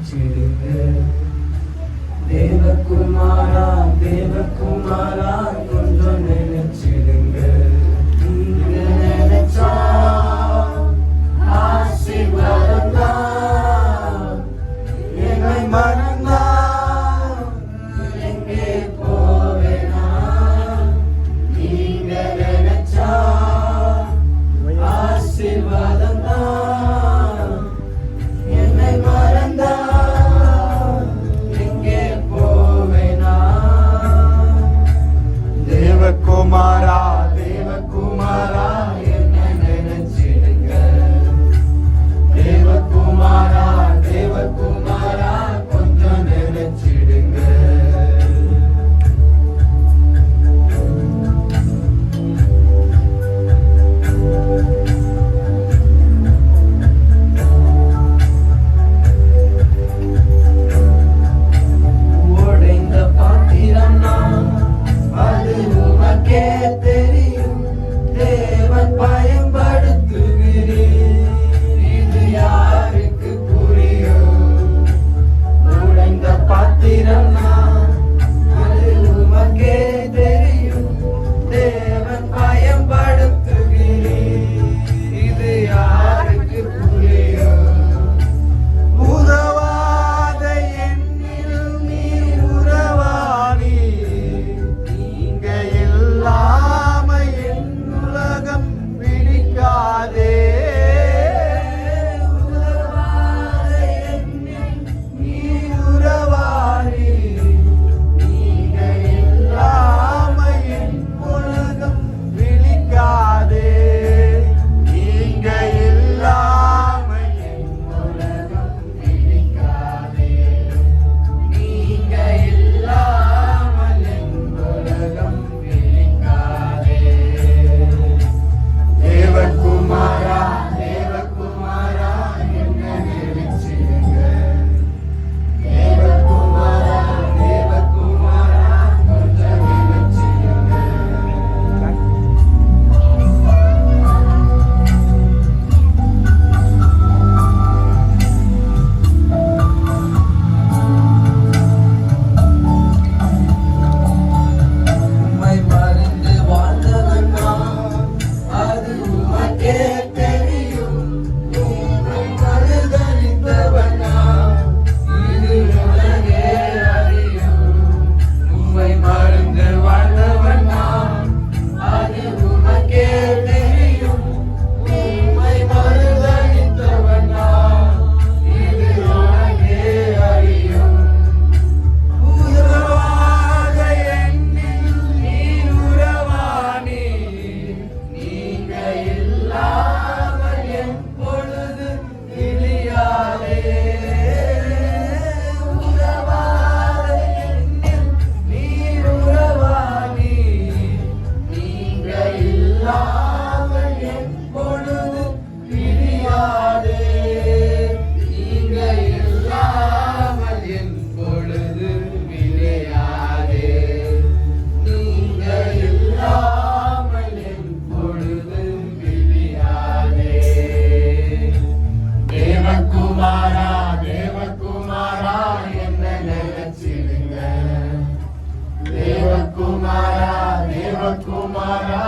நினைச்சிடுங்க. தேவகுமாரா தேவகுமாரா கொஞ்சம் நினைச்சிடுங்க. நீங்க நினைச்சா ஆசீர்வாதம் தான். என்னை மறந்தா எங்கே போவேனா? நீங்க நினைச்சா ஆசீர்வாதம் தான். என்னை மறந்தா எங்கே போவேனா? தேவகுமாரா தேவகுமாரா என்ன நினைச்சிடுங்க. தேவகுமாரா தேவகுமாரா கொஞ்சம் நினைச்சிடுங்க. உடைந்த பாத்திரம் நான், அது உமக்கே தெரியும். தேவன் பயன்படுத்துகிறேன், இது யாருக்கு புரியும்? உடைந்த பாத்திரம் நான், அது உமக்கே தெரியும். தேவன் பயன்படுத்துகிறேன், இது யாருக்கு புரியும்? உதவாத எண்ணில் நீர் உறவாடி. நீங்க இல்லாம என் உலகம் பிடிக்காதே. உதவாத எண்ணில் நீர் உறவாடி. நீங்க இல்லாம என் உலகம் பிடிக்காதே. நீங்க இல்லாம என் உலகம் பிடிக்காதே. நீங்க இல்லாமல் என் உலகம் பிடிக்காதே. தேவகுமாரா தேவகுமாரா என்ன நினைச்சிடுங்க. தேவகுமாரா தேவகுமாரா கொஞ்சம் நினைச்சிடுங்க. உம்மை மறந்து வாழ்ந்தவன் நான், அது உமக்கே தெரியும். உம்மை மறுதலித்தவன் நான், இது உலகே அறியும். உம்மை மறந்து வாழ்ந்தவன் நான், அது உமக்கே தெரியும். உம்மை மறுதலித்தவன் நான், இது உலகே அறியும். உறவாக எண்ணில் நீர் உறவானி. நீங்க இல்லாமல் என் பொழுது விடியாதே. உறவாக எண்ணில் நீர் உறவானி. நீங்க இல்லாமல் என் பொழுது விடியாதே. நீங்க இல்லாமல் என் பொழுது விடியாதே. நீங்க இல்லாமல் என் பொழுது விடியாதே. தேவகுமாரா தேவகுமாரா என்ன நினைச்சிடுங்க. தேவகுமாரா தேவகுமாரா